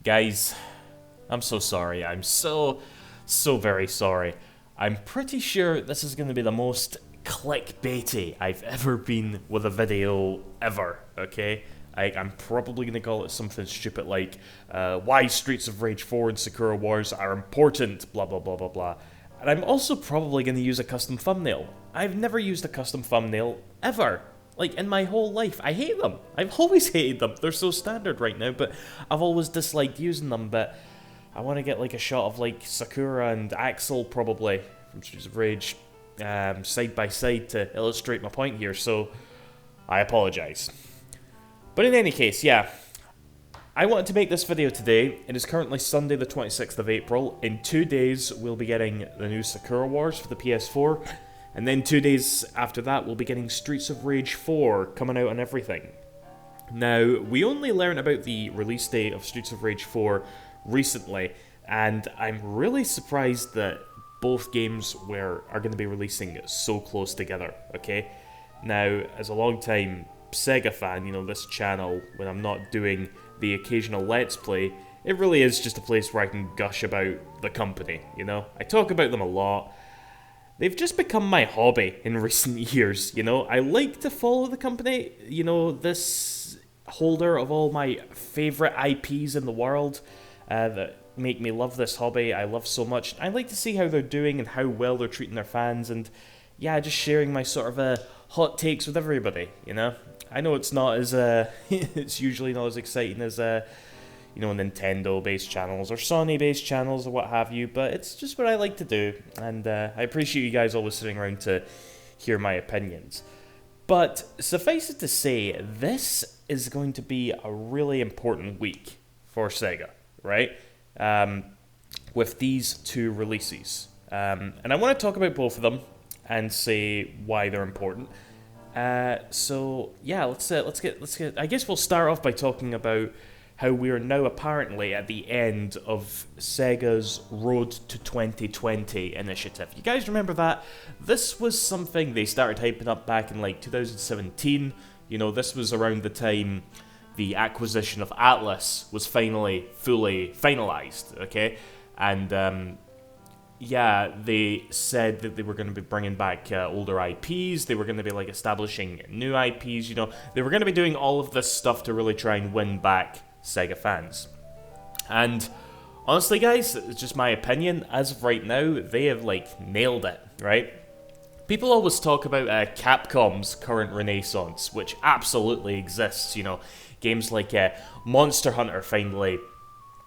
Guys, I'm so sorry. I'm so very sorry. I'm pretty sure this is going to be the most clickbaity I've ever been with a video ever, okay? I'm probably going to call it something stupid like, why Streets of Rage 4 and Sakura Wars are important, blah blah blah blah blah. And I'm also probably going to use a custom thumbnail. I've never used a custom thumbnail, ever. Like, in my whole life. I hate them. I've always hated them. They're so standard right now, but I've always disliked using them, but I want to get, like, a shot of, like, Sakura and Axel, probably, from Streets of Rage, side by side to illustrate my point here, so I apologize. But in any case, yeah, I wanted to make this video today. It is currently Sunday the 26th of April. In 2 days, we'll be getting the new Sakura Wars for the PS4, and then 2 days after that, we'll be getting Streets of Rage 4 coming out on everything. Now, we only learned about the release date of Streets of Rage 4 recently, and I'm really surprised that both games are going to be releasing so close together, okay? Now, as a long-time SEGA fan, you know, this channel, when I'm not doing the occasional Let's Play, it really is just a place where I can gush about the company, you know? I talk about them a lot. They've just become my hobby in recent years, you know? I like to follow the company, you know, this holder of all my favourite IPs in the world that make me love this hobby. I love so much. I like to see how they're doing and how well they're treating their fans, and yeah, just sharing my sort of hot takes with everybody, you know? I know it's not as, it's usually not as exciting as, you know, Nintendo-based channels or Sony-based channels or what have you, but it's just what I like to do, and I appreciate you guys always sitting around to hear my opinions. But suffice it to say, this is going to be a really important week for SEGA, right? With these two releases. And I want to talk about both of them and say why they're important. So yeah, let's get. I guess we'll start off by talking about how we are now apparently at the end of Sega's Road to 2020 initiative. You guys remember that? This was something they started hyping up back in like 2017. You know, this was around the time the acquisition of Atlas was finally fully finalized. Okay, and yeah, they said that they were going to be bringing back older IPs, they were going to be like establishing new IPs, you know, they were going to be doing all of this stuff to really try and win back SEGA fans. And honestly guys, it's just my opinion, as of right now, they have like nailed it, right? People always talk about Capcom's current renaissance, which absolutely exists, you know, games like Monster Hunter finally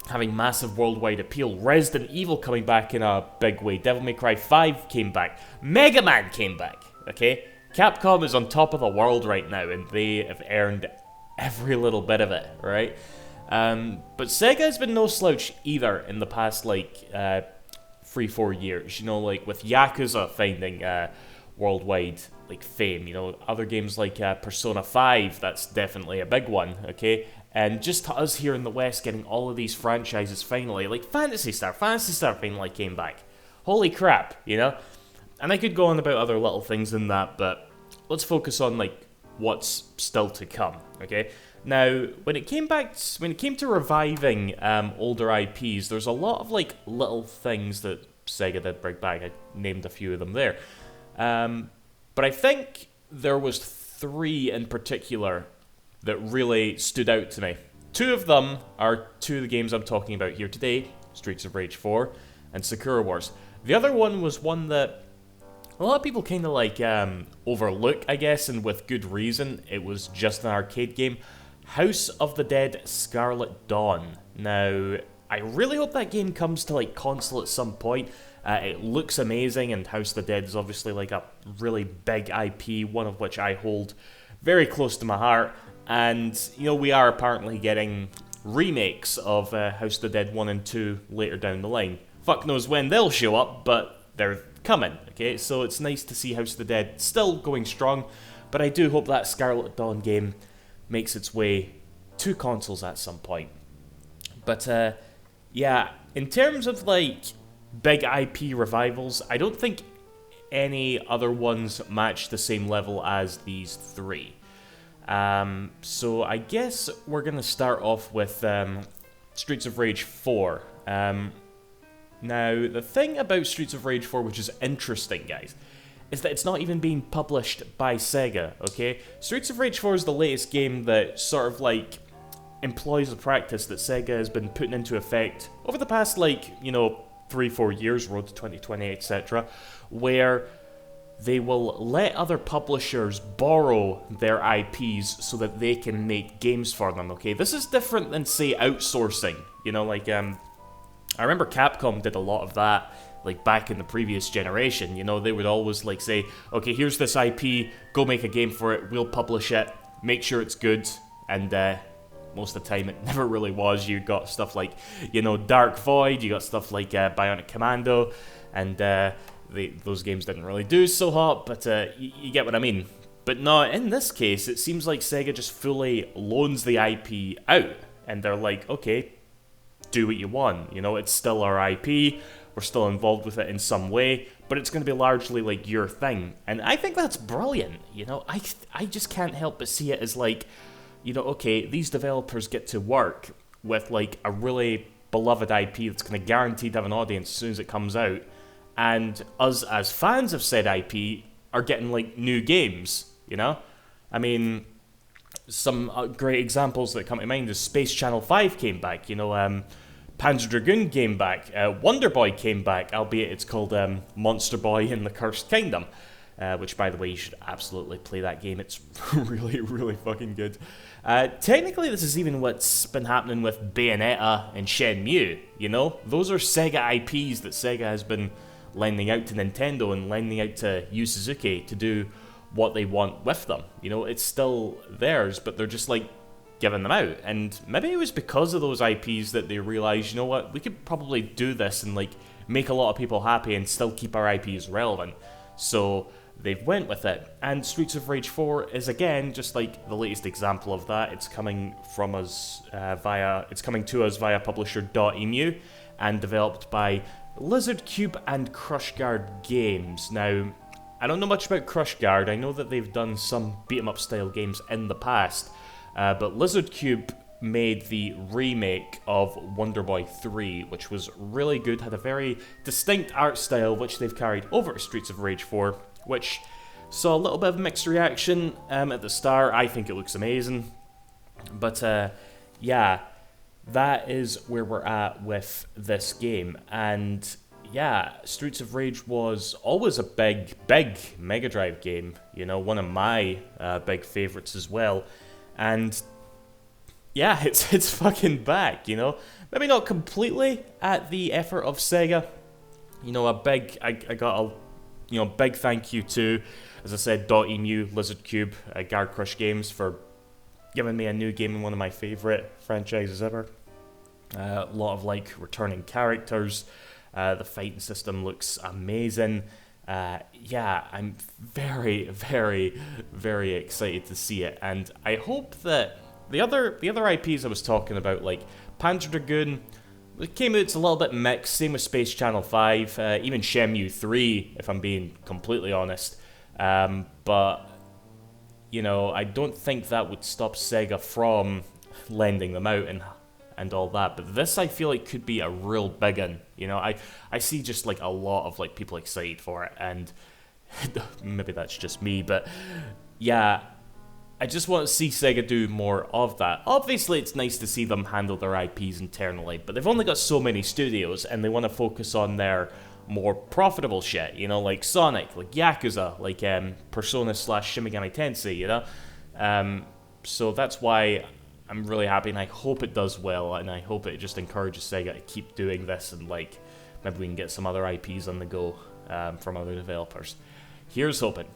having massive worldwide appeal, Resident Evil coming back in a big way, Devil May Cry 5 came back, Mega Man came back, okay? Capcom is on top of the world right now, and they have earned every little bit of it, right? But Sega has been no slouch either in the past, like, 3-4 years, you know, like with Yakuza finding worldwide, like, fame, you know, other games like Persona 5, that's definitely a big one, okay? And just us here in the West getting all of these franchises finally, like Phantasy Star finally came back. Holy crap, you know? And I could go on about other little things in that, but let's focus on, like, what's still to come, okay? Now, when it came to reviving older IPs, there's a lot of, like, little things that Sega did bring back. I named a few of them there. But I think there was 3 in particular that really stood out to me. 2 of them are 2 of the games I'm talking about here today, Streets of Rage 4 and Sakura Wars. The other one was one that a lot of people kind of like overlook, I guess, and with good reason. It was just an arcade game, House of the Dead Scarlet Dawn. Now, I really hope that game comes to like console at some point. It looks amazing, and House of the Dead is obviously like a really big IP, one of which I hold very close to my heart. And, you know, we are apparently getting remakes of House of the Dead 1 and 2 later down the line. Fuck knows when they'll show up, but they're coming, okay? So it's nice to see House of the Dead still going strong, but I do hope that Scarlet Dawn game makes its way to consoles at some point. But, yeah, in terms of, like, big IP revivals, I don't think any other ones match the same level as these 3. So I guess we're going to start off with Streets of Rage 4. Now, the thing about Streets of Rage 4, which is interesting, guys, is that it's not even being published by SEGA, okay? Streets of Rage 4 is the latest game that sort of, like, employs a practice that SEGA has been putting into effect over the past, like, 3-4 years, road to 2020, etc., where they will let other publishers borrow their IPs so that they can make games for them, okay? This is different than, say, outsourcing, I remember Capcom did a lot of that, like, back in the previous generation, they would always, like, say, okay, here's this IP, go make a game for it, we'll publish it, make sure it's good, and, most of the time it never really was. You got stuff like, Dark Void, you got stuff like Bionic Commando, and those games didn't really do so hot, but you get what I mean. But no, in this case, it seems like SEGA just fully loans the IP out, and they're like, okay, do what you want, it's still our IP, we're still involved with it in some way, but it's going to be largely, like, your thing. And I think that's brilliant, I just can't help but see it as, like, okay, these developers get to work with, like, a really beloved IP that's going to guarantee to have an audience as soon as it comes out, and us as fans of said IP are getting, like, new games, I mean, some great examples that come to mind is Space Channel 5 came back, Panzer Dragoon came back, Wonder Boy came back, albeit it's called Monster Boy in the Cursed Kingdom. Which, by the way, you should absolutely play that game. It's really, really fucking good. Technically, this is even what's been happening with Bayonetta and Shenmue, Those are Sega IPs that Sega has been lending out to Nintendo and lending out to Yu Suzuki to do what they want with them. It's still theirs, but they're just, like, giving them out. And maybe it was because of those IPs that they realized, what, we could probably do this and, like, make a lot of people happy and still keep our IPs relevant. So they've went with it, and Streets of Rage 4 is again just like the latest example of that. It's coming from us it's coming to us via publisher .emu and developed by Lizard Cube and Crushguard Games. Now, I don't know much about Crushguard. I know that they've done some beat-em-up style games in the past, but Lizard Cube made the remake of Wonder Boy 3, which was really good, had a very distinct art style, which they've carried over to Streets of Rage 4, which saw a little bit of mixed reaction at the start. I think it looks amazing. But, yeah, that is where we're at with this game. And, yeah, Streets of Rage was always a big Mega Drive game, one of my big favorites as well. And yeah, it's fucking back, Maybe not completely at the effort of Sega. I got a big thank you to, as I said, .emu, Lizard Cube, Guard Crush Games for giving me a new game in one of my favorite franchises ever. A lot of, like, returning characters. The fighting system looks amazing. Yeah, I'm very, very, very excited to see it, and I hope that the other IPs I was talking about, like Panzer Dragoon, it came out, it's a little bit mixed, same with Space Channel 5, even Shenmue 3, if I'm being completely honest, but, I don't think that would stop Sega from lending them out and all that, but this I feel like could be a real big one, I see just, like, a lot of, like, people excited for it, and maybe that's just me, but, yeah, I just want to see Sega do more of that. Obviously, it's nice to see them handle their IPs internally, but they've only got so many studios, and they want to focus on their more profitable shit, like Sonic, like Yakuza, like Persona / Shin Megami Tensei, so that's why I'm really happy, and I hope it does well, and I hope it just encourages Sega to keep doing this, and, like, maybe we can get some other IPs on the go from other developers. Here's hoping.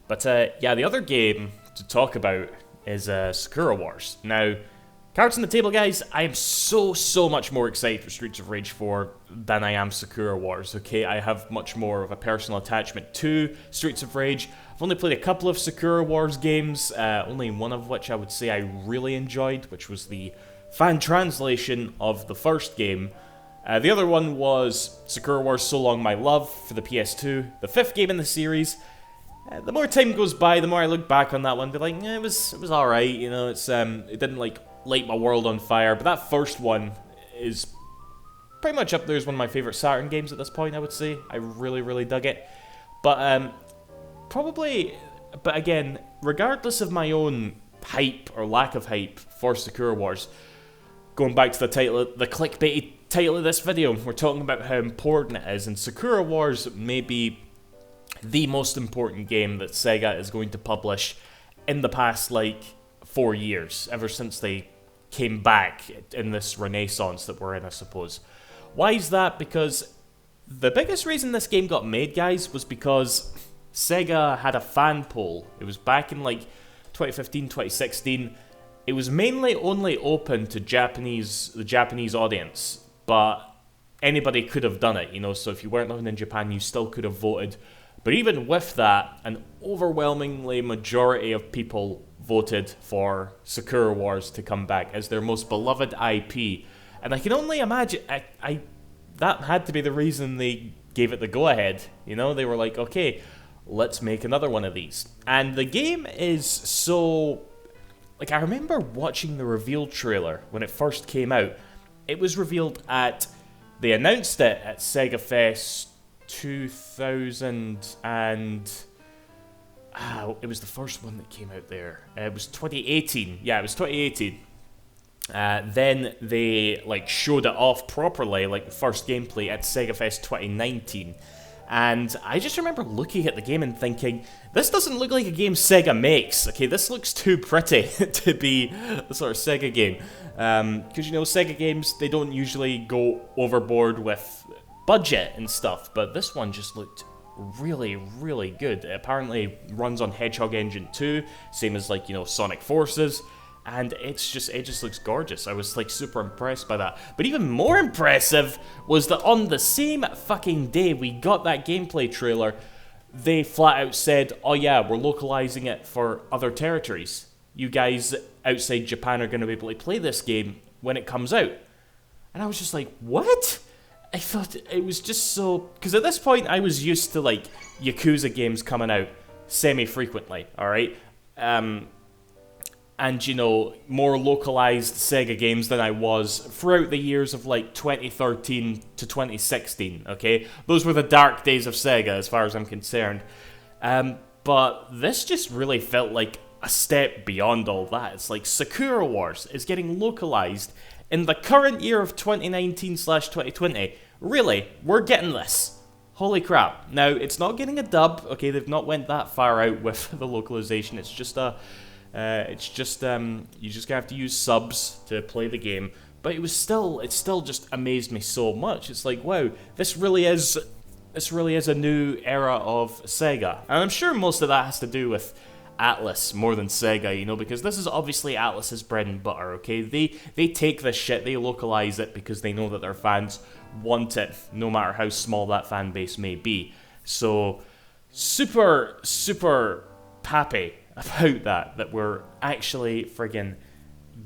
But, yeah, the other game to talk about is Sakura Wars. Now, cards on the table, guys, I am so much more excited for Streets of Rage 4 than I am Sakura Wars, okay? I have much more of a personal attachment to Streets of Rage. I've only played a couple of Sakura Wars games, only one of which I would say I really enjoyed, which was the fan translation of the first game. The other one was Sakura Wars So Long My Love for the PS2, the 5th game in the series. The more time goes by, the more I look back on that one, be like, it was alright, it didn't, like, light my world on fire. But that first one is pretty much up there as one of my favorite Saturn games at this point, I would say. I really, really dug it. But but again, regardless of my own hype or lack of hype for Sakura Wars, going back to the title, the clickbaity title of this video, we're talking about how important it is, and Sakura Wars may be the most important game that Sega is going to publish in the past, 4 years, ever since they came back in this renaissance that we're in, I suppose. Why is that? Because the biggest reason this game got made, guys, was because Sega had a fan poll. It was back in 2015, 2016. It was mainly only open to the Japanese audience, but anybody could have done it, so if you weren't living in Japan, you still could have voted. But even with that, an overwhelmingly majority of people voted for Sakura Wars to come back as their most beloved IP. And I can only imagine, that had to be the reason they gave it the go-ahead. They were like, okay, let's make another one of these. And the game is so... I remember watching the reveal trailer when it first came out. It was revealed they announced it at SEGA Fest 2000 and... it was the first one that came out there. It was 2018. Yeah, it was 2018. Then they showed it off properly, the first gameplay at SEGA Fest 2019. And I just remember looking at the game and thinking, this doesn't look like a game Sega makes. Okay, this looks too pretty to be the sort of Sega game. Because, Sega games, they don't usually go overboard with budget and stuff. But this one just looked really, really good. It apparently runs on Hedgehog Engine 2, same as, Sonic Forces. And it just looks gorgeous. I was super impressed by that. But even more impressive was that on the same fucking day we got that gameplay trailer, they flat out said, oh yeah, we're localizing it for other territories. You guys outside Japan are going to be able to play this game when it comes out. And I was just like, what? I thought it was just so... Because at this point I was used to Yakuza games coming out semi-frequently, alright? And, more localized Sega games than I was throughout the years of, 2013 to 2016, okay? Those were the dark days of Sega, as far as I'm concerned. But this just really felt like a step beyond all that. It's like Sakura Wars is getting localized in the current year of 2019/2020. Really, we're getting this. Holy crap. Now, it's not getting a dub, okay? They've not went that far out with the localization. It's just you just gonna have to use subs to play the game. But it still just amazed me so much. It's like, wow, this really is a new era of Sega. And I'm sure most of that has to do with Atlas more than Sega, because this is obviously Atlas's bread and butter, okay? They take this shit, they localize it because they know that their fans want it, no matter how small that fan base may be. So, super, super happy about that we're actually friggin'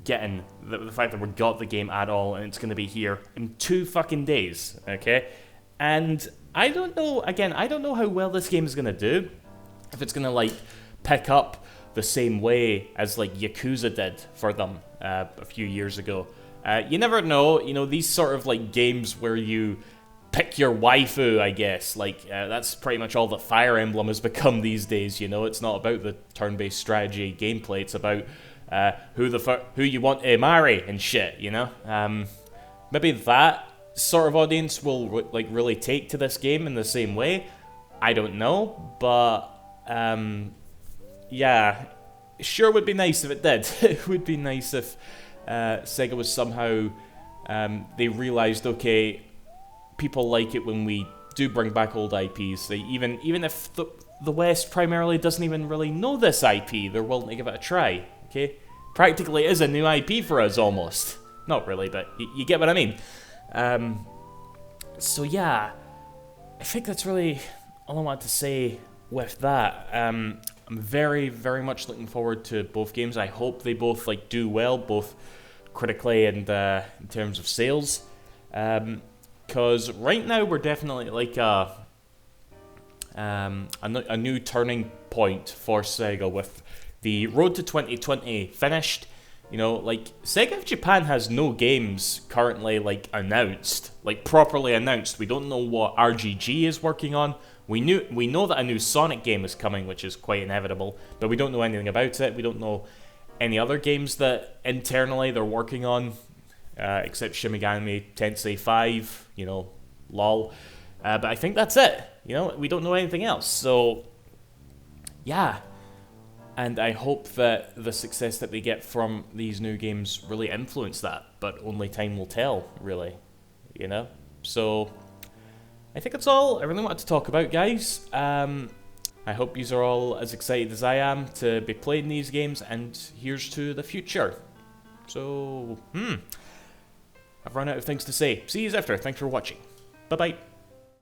getting the fact that we got the game at all, and it's going to be here in 2 fucking days, okay? And I don't know how well this game is going to do, if it's going to pick up the same way as Yakuza did for them a few years ago. You never know, these sort of games where you pick your waifu, I guess. That's pretty much all that Fire Emblem has become these days, It's not about the turn-based strategy gameplay, it's about who you want to marry and shit, Maybe that sort of audience will really take to this game in the same way. I don't know, but yeah, sure would be nice if it did. It would be nice if Sega was somehow they realized, okay, people like it when we do bring back old IPs. Even if the West primarily doesn't even really know this IP, they're willing to give it a try, okay? Practically is a new IP for us, almost. Not really, but you get what I mean. So yeah, I think that's really all I want to say with that. I'm very, very much looking forward to both games. I hope they both do well, both critically and in terms of sales. Because right now we're definitely a new turning point for Sega with the road to 2020 finished. You know, like, SEGA of Japan has no games currently, like, announced. Like, properly announced. We don't know what RGG is working on. We know that a new Sonic game is coming, which is quite inevitable, but we don't know anything about it. We don't know any other games that internally they're working on, except Shin Megami Tensei 5, you know, lol. But I think that's it. You know, we don't know anything else. So, yeah. And I hope that the success that we get from these new games really influence that, but only time will tell, really, you know? So, I think that's all I really wanted to talk about, guys. I hope you are all as excited as I am to be playing these games, and here's to the future. So, I've run out of things to say. See you after. Thanks for watching. Bye-bye.